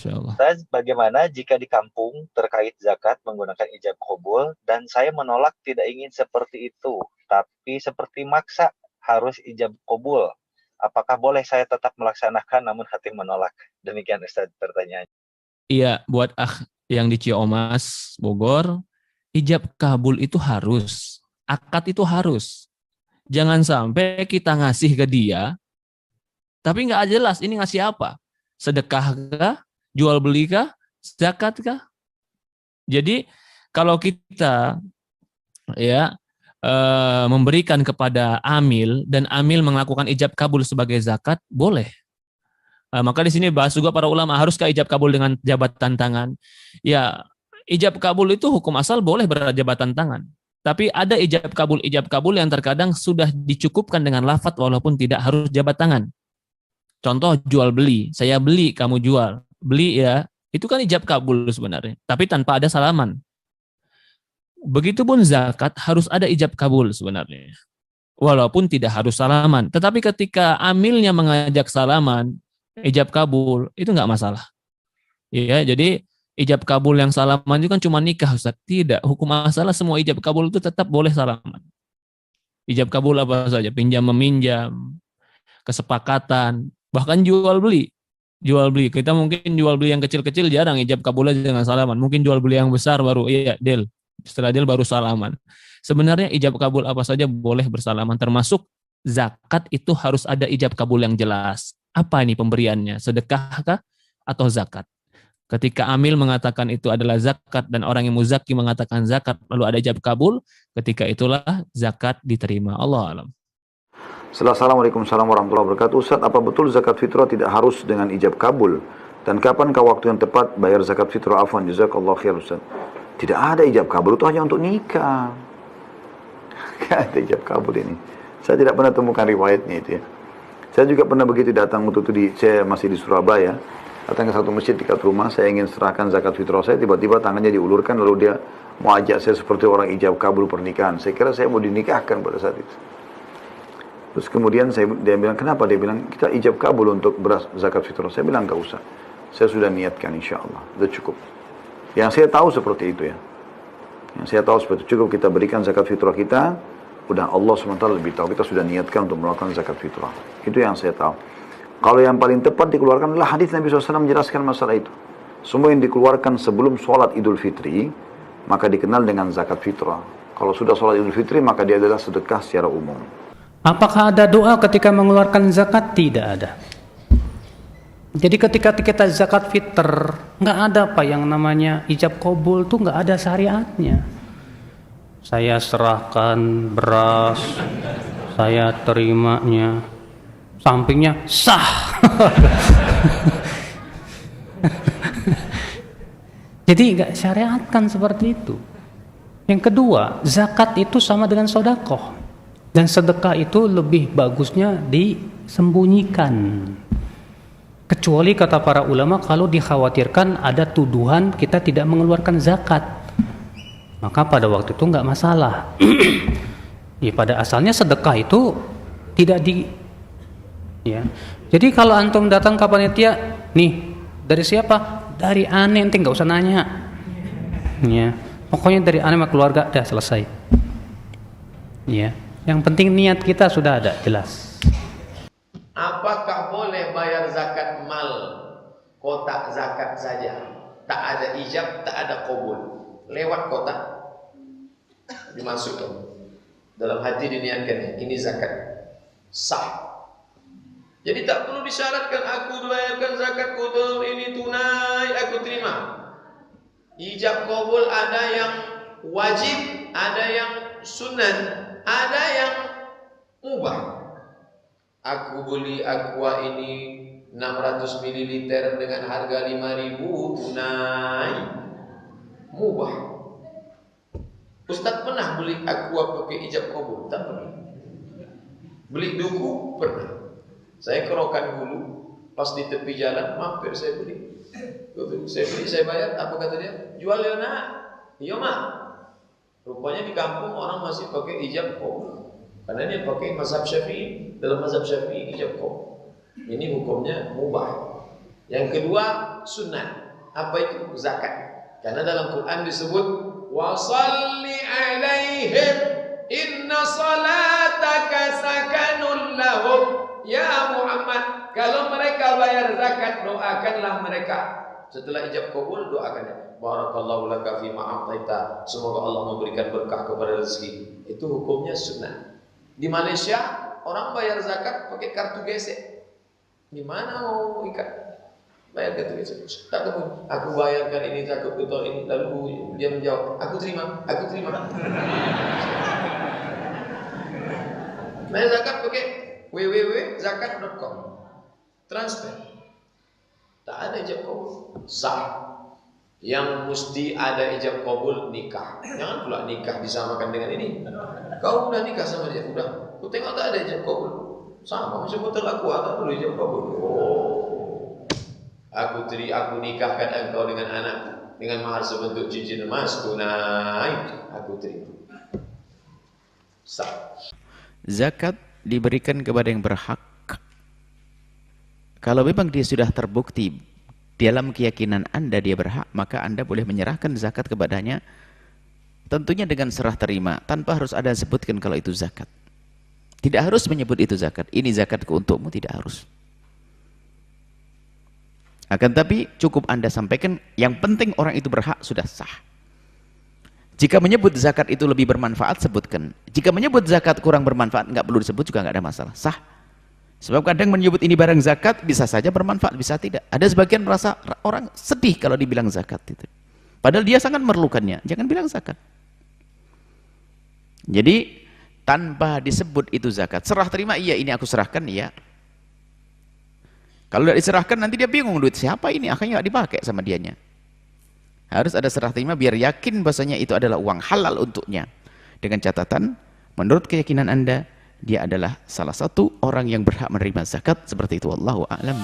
Masya Allah. Bagaimana jika di kampung terkait zakat menggunakan ijab kabul dan saya menolak tidak ingin seperti itu, tapi seperti maksa harus ijab kabul. Apakah boleh saya tetap melaksanakan namun hati menolak? Demikian Ustaz pertanyaannya. Iya, buat yang di Ciomas, Bogor, ijab kabul itu harus. Akad itu harus. Jangan sampai kita ngasih ke dia, tapi nggak jelas ini ngasih apa. Sedekah kah? Jual beli kah? Zakat kah? Jadi kalau kita ya memberikan kepada amil dan amil melakukan ijab kabul sebagai zakat, boleh. Maka di sini bahas juga para ulama, haruskah ijab kabul dengan jabatan tangan? Ya, ijab kabul itu hukum asal boleh berjabatan tangan. Tapi ada ijab kabul yang terkadang sudah dicukupkan dengan lafadz walaupun tidak harus jabat tangan. Contoh jual beli, saya beli, kamu jual. Beli ya, itu kan ijab kabul sebenarnya. Tapi tanpa ada salaman. Begitupun zakat harus ada ijab kabul sebenarnya. Walaupun tidak harus salaman. Tetapi ketika amilnya mengajak salaman, ijab kabul, itu nggak masalah. Ya, jadi ijab kabul yang salaman itu kan cuma nikah, Ustaz. Tidak, hukum asal semua ijab kabul itu tetap boleh salaman. Ijab kabul apa saja, pinjam meminjam, kesepakatan, bahkan jual beli. Jual beli, kita mungkin jual beli yang kecil-kecil jarang ijab kabul aja dengan salaman. Mungkin jual beli yang besar baru iya deal. Setelah deal baru salaman. Sebenarnya ijab kabul apa saja boleh bersalaman, termasuk zakat itu harus ada ijab kabul yang jelas. Apa ini pemberiannya? Sedekahkah atau zakat? Ketika amil mengatakan itu adalah zakat dan orang yang muzaki mengatakan zakat lalu ada ijab kabul, ketika itulah zakat diterima. Allah alam. Assalamualaikum warahmatullahi wabarakatuh. Ustaz, apa betul zakat fitrah tidak harus dengan ijab kabul? Dan kapankah waktu yang tepat bayar zakat fitrah? Afwan, jazakallahu khair Ustaz. Tidak ada ijab kabul, itu hanya untuk nikah. Tidak ada ijab kabul ini. Saya tidak pernah temukan riwayatnya itu ya. Saya juga pernah begitu datang waktu itu saya masih di Surabaya. Datang ke satu masjid dekat rumah, saya ingin serahkan zakat fitrah saya, tiba-tiba tangannya diulurkan, lalu dia mau ajak saya seperti orang ijab kabul pernikahan. Saya kira saya mau dinikahkan pada saat itu. Terus kemudian dia bilang, kenapa? Dia bilang, kita ijab kabul untuk beras zakat fitrah. Saya bilang, enggak usah. Saya sudah niatkan insya Allah, sudah cukup. Yang saya tahu seperti itu ya. Yang saya tahu seperti itu, cukup kita berikan zakat fitrah kita, udah Allah SWT lebih tahu, kita sudah niatkan untuk melakukan zakat fitrah. Itu yang saya tahu. Kalau yang paling tepat dikeluarkan adalah hadis Nabi SAW menjelaskan masalah itu. Semua yang dikeluarkan sebelum sholat Idul Fitri, maka dikenal dengan zakat fitrah. Kalau sudah sholat Idul Fitri, maka dia adalah sedekah secara umum. Apakah ada doa ketika mengeluarkan zakat? Tidak ada. Jadi ketika kita zakat fitr, nggak ada apa yang namanya ijab kabul, tuh nggak ada syariatnya. Saya serahkan beras, saya terimanya, sampingnya sah. Jadi nggak syariatkan seperti itu. Yang kedua, zakat itu sama dengan sedekah. Dan sedekah itu lebih bagusnya disembunyikan. Kecuali kata para ulama kalau dikhawatirkan ada tuduhan kita tidak mengeluarkan zakat, maka pada waktu itu nggak masalah. Ya, pada asalnya sedekah itu tidak ya. Jadi kalau antum datang ke panitia, nih dari siapa? Dari aneh, ente nggak usah nanya. Ya, pokoknya dari aneh sama keluarga, dah selesai. Ya, yang penting niat kita sudah ada jelas. Apakah boleh bayar zakat mal kotak zakat saja, tak ada ijab, tak ada qabul, lewat kotak dimasukkan dalam hati diniatkan ini zakat sah. Jadi tak perlu disyaratkan aku bayarkan zakat kotor ini tunai aku terima. Ijab qabul ada yang wajib, ada yang sunat, ada yang mubah. Aku beli aqua ini 600 ml dengan harga 5.000 tunai, mubah. Ustaz pernah beli aqua pakai ijab kabul? Tak pernah. Beli duku pernah. Saya kerokan dulu, pas di tepi jalan, mampir saya beli. Saya bayar, apa kata dia? Jual ya nak? Iya mak. Rupanya di kampung orang masih pakai ijab kabul. Karena dia pakai mazhab Syafi'i, dalam mazhab Syafi'i ijab qabul. Ini hukumnya mubah. Yang kedua, sunnah. Apa itu? Zakat. Karena dalam Quran disebut wasalli alaihim inna salataka sakanun lahum. Ya Muhammad, kalau mereka bayar zakat, doakanlah mereka. Setelah ijab kabul, doakannya. Barakallahu laka fima a'taita. Semoga Allah memberikan berkah kepada rezeki. Itu hukumnya sunnah. Di Malaysia, orang bayar zakat pakai kartu gesek. Gimana mau ikat? Bayar kartu gesek. Tak tahu. Aku bayarkan ini zakat betul ini. Lalu dia menjawab, aku terima, aku terima. Bayar zakat pakai www.zakat.com. Transfer. Tak ada ijab kabul. Sah. Yang mesti ada ijab kabul nikah. Jangan pula nikah disamakan dengan ini. Kau udah nikah sama dia, udah. Kau tengok tak ada ijab kabul. Sama macam betul aku, tak perlu ijab kabul. Oh. Aku nikahkan engkau dengan anakku dengan mahar sebentuk cincin emas tunai. Aku terima. Sah. Zakat diberikan kepada yang berhak. Kalau memang dia sudah terbukti dalam keyakinan Anda dia berhak, maka Anda boleh menyerahkan zakat kepadanya, tentunya dengan serah terima, tanpa harus ada sebutkan kalau itu zakat. Tidak harus menyebut itu zakat. Ini zakatku untukmu, tidak harus. Akan tapi cukup Anda sampaikan, yang penting orang itu berhak, sudah sah. Jika menyebut zakat itu lebih bermanfaat, sebutkan. Jika menyebut zakat kurang bermanfaat, nggak perlu disebut juga nggak ada masalah, sah. Sebab kadang menyebut ini barang zakat bisa saja bermanfaat, bisa tidak. Ada sebagian merasa orang sedih kalau dibilang zakat itu. Padahal dia sangat memerlukannya, jangan bilang zakat. Jadi tanpa disebut itu zakat, serah terima, iya ini aku serahkan, iya. Kalau tidak diserahkan nanti dia bingung, duit siapa ini, akhirnya nggak dipakai sama dianya. Harus ada serah terima biar yakin bahasanya itu adalah uang halal untuknya. Dengan catatan, menurut keyakinan Anda, dia adalah salah satu orang yang berhak menerima zakat, seperti itu. Wallahu a'lam.